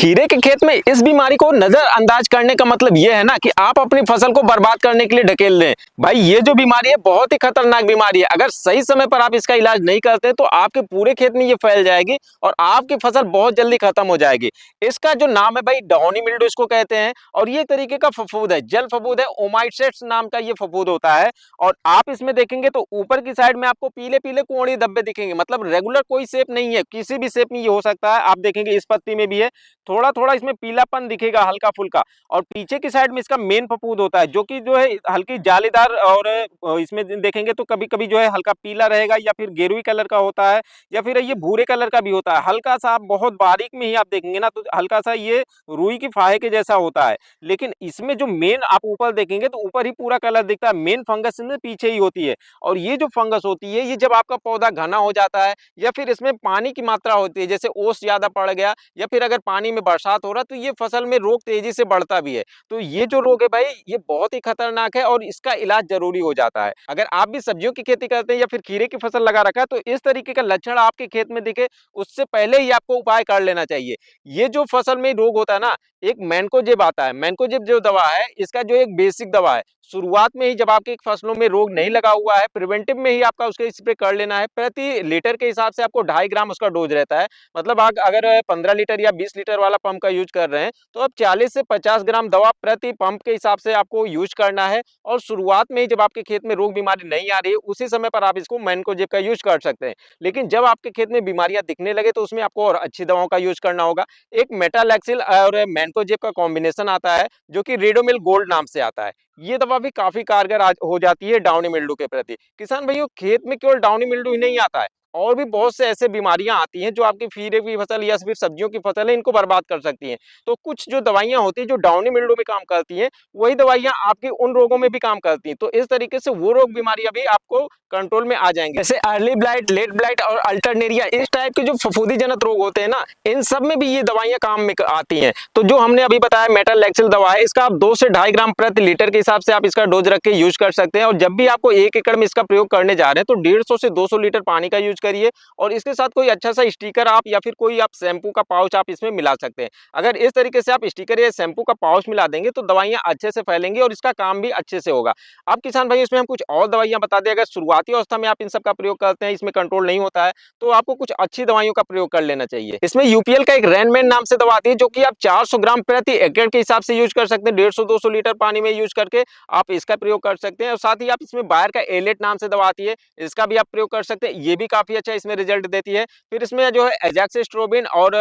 खीरे के खेत में इस बीमारी को नजरअंदाज करने का मतलब ये है ना कि आप अपनी फसल को बर्बाद करने के लिए ढकेल दें। भाई ये जो बीमारी है बहुत ही खतरनाक बीमारी है। अगर सही समय पर आप इसका इलाज नहीं करते तो आपके पूरे खेत में ये फैल जाएगी और आपकी फसल बहुत जल्दी खत्म हो जाएगी। इसका जो नाम है भाई डाउनी मिल्ड्यू इसको कहते हैं और ये एक तरीके का फफूद है, जल फफूद है, ओमाइसेट्स नाम का ये फफूद होता है। और आप इसमें देखेंगे तो ऊपर की साइड में आपको पीले पीले कोढ़ी धब्बे दिखेंगे, मतलब रेगुलर कोई शेप नहीं है, किसी भी शेप में ये हो सकता है। आप देखेंगे इस पत्ती में भी है, थोड़ा थोड़ा इसमें पीलापन दिखेगा हल्का फुल्का। और पीछे की साइड में इसका मेन फफूंद होता है जो कि जो है हल्की जालीदार, और इसमें देखेंगे तो कभी कभी जो है हल्का पीला रहेगा या फिर गेरुई कलर का होता है या फिर ये भूरे कलर का भी होता है। हल्का सा आप बहुत बारीक में ही आप देखेंगे ना तो हल्का सा ये रुई की फाहे के जैसा होता है। लेकिन इसमें जो मेन आप ऊपर देखेंगे तो ऊपर ही पूरा कलर दिखता है, मेन फंगस इसमें पीछे ही होती है। और ये जो फंगस होती है ये जब आपका पौधा घना हो जाता है या फिर इसमें पानी की मात्रा होती है, जैसे ओस ज्यादा पड़ गया या फिर अगर पानी में बरसात हो रहा तो ये फसल में रोग तेजी से बढ़ता भी है। तो ये जो रोग है भाई ये बहुत ही खतरनाक है और इसका इलाज जरूरी हो जाता है। अगर आप भी सब्जियों की खेती करते हैं या फिर खीरे की फसल लगा रखा है तो इस तरीके का लक्षण आपके खेत में दिखे उससे पहले ही आपको उपाय कर लेना चाहिए। ये जो फसल में रोग होता है ना, एक मैनकोजेब आता है। मैनकोजेब जो दवा है इसका जो एक बेसिक दवा है, शुरुआत में ही जब आपके फसलों में रोग नहीं लगा हुआ है प्रिवेंटिव में ही आपका उसके स्प्रे कर लेना है। प्रति लीटर के हिसाब से आपको 2.5 ग्राम उसका डोज रहता है। मतलब आप अगर 15 लीटर या 20 लीटर वाला पंप का यूज कर रहे हैं तो अब 40 से 50 ग्राम दवा प्रति पंप के हिसाब से आपको यूज करना है। और शुरुआत में ही जब आपके खेत में रोग बीमारी नहीं आ रही है उसी समय पर आप इसको मैनकोजेब का यूज कर सकते हैं। लेकिन जब आपके खेत में बीमारियां दिखने लगे तो उसमें आपको और अच्छी दवाओं का यूज करना होगा। एक मेटालैक्सिल और मैनकोजेब का कॉम्बिनेशन आता है जो कि रेडोमिल गोल्ड नाम से आता है। ये दवा भी काफी कारगर हो जाती है डाउनी मिल्ड्यू के प्रति। किसान भाइयों खेत में केवल डाउनी मिल्ड्यू ही नहीं आता है, और भी बहुत से ऐसे बीमारियां आती हैं जो आपकी खीरे की फसल या फिर सब्जियों की फसल है इनको बर्बाद कर सकती हैं। तो कुछ जो दवाइयां होती हैं जो डाउनी मिल्ड्यू में काम करती हैं वही दवाइयां आपके उन रोगों में भी काम करती हैं। तो इस तरीके से वो रोग बीमारियां भी आपको कंट्रोल में आ जाएंगे। जैसे अर्ली ब्लाइट, लेट ब्लाइट और अल्टरनेरिया, इस टाइप के जो फफूंदी जनक रोग होते हैं ना इन सब में भी ये दवाइयां काम में आती हैं। तो जो हमने अभी बताया मेटालैक्सिल दवा है इसका आप 2 से 2.5 ग्राम प्रति लीटर के हिसाब से आप इसका डोज रख के यूज कर सकते हैं। और जब भी आपको 1 एकड़ में इसका प्रयोग करने जा रहे हैं तो 150 से 200 लीटर पानी का यूज करिए। और इसके साथ कोई अच्छा सा स्टिकर आप या फिर कोई आप शैम्पू का पाउच आप इसमें मिला सकते हैं। अगर इस तरीके से आप स्टिकर या शैम्पू का पाउच मिला देंगे तो दवाइयां अच्छे से फैलेंगी और इसका काम भी अच्छे से होगा। अब किसान भाई इसमें हम कुछ और दवाइयां बता दें, अगर शुरुआती अवस्था में आप इन सब का प्रयोग करते हैं इसमें कंट्रोल नहीं होता है तो आपको कुछ अच्छी दवाइयों का प्रयोग कर लेना चाहिए। इसमें यूपीएल का एक रैनमैन नाम से दवा आती है जो कि आप 400 ग्राम प्रति एकड़ के हिसाब से यूज कर सकते हैं। 150-200 लीटर पानी में यूज करके आप इसका प्रयोग कर सकते हैं। और साथ ही आप इसमें बायर का एलेट नाम से दवा आती है, इसका भी आप प्रयोग कर सकते हैं, ये भी काफी अच्छा इसमें रिजल्ट देती है। फिर इसमें जो है एजैक्सिस्ट्रोबिन और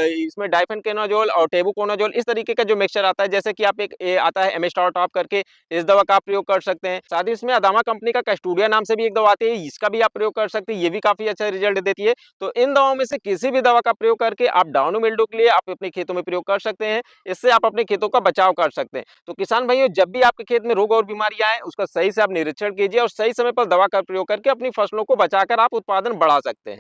इसमें डाइफेनकेनाजोल और टेबुकोनाजोल इस तरीके का जो मिक्सचर आता है, जैसे कि आप एक आता है एमेस्टार टॉप करके, इस दवा का आप प्रयोग कर सकते हैं। साथ ही इसमें अदामा कंपनी का कैस्टूडिया नाम से भी एक दवा आती है, इसका भी आप प्रयोग कर सकते हैं, ये भी काफी अच्छा रिजल्ट देती है। तो इन दवाओं में से किसी भी दवा का प्रयोग करके आप डाउनी मिल्ड्यू के लिए आप अपने खेतों में प्रयोग कर सकते हैं। इससे आप अपने खेतों का बचाव कर सकते हैं। तो किसान भाइयों जब भी आपके खेत में रोग और बीमारियां आए उसका सही से आप निरीक्षण कीजिए और सही समय पर दवा का प्रयोग करके अपनी फसलों को बचाकर आप उत्पादन बढ़ा सकते हैं।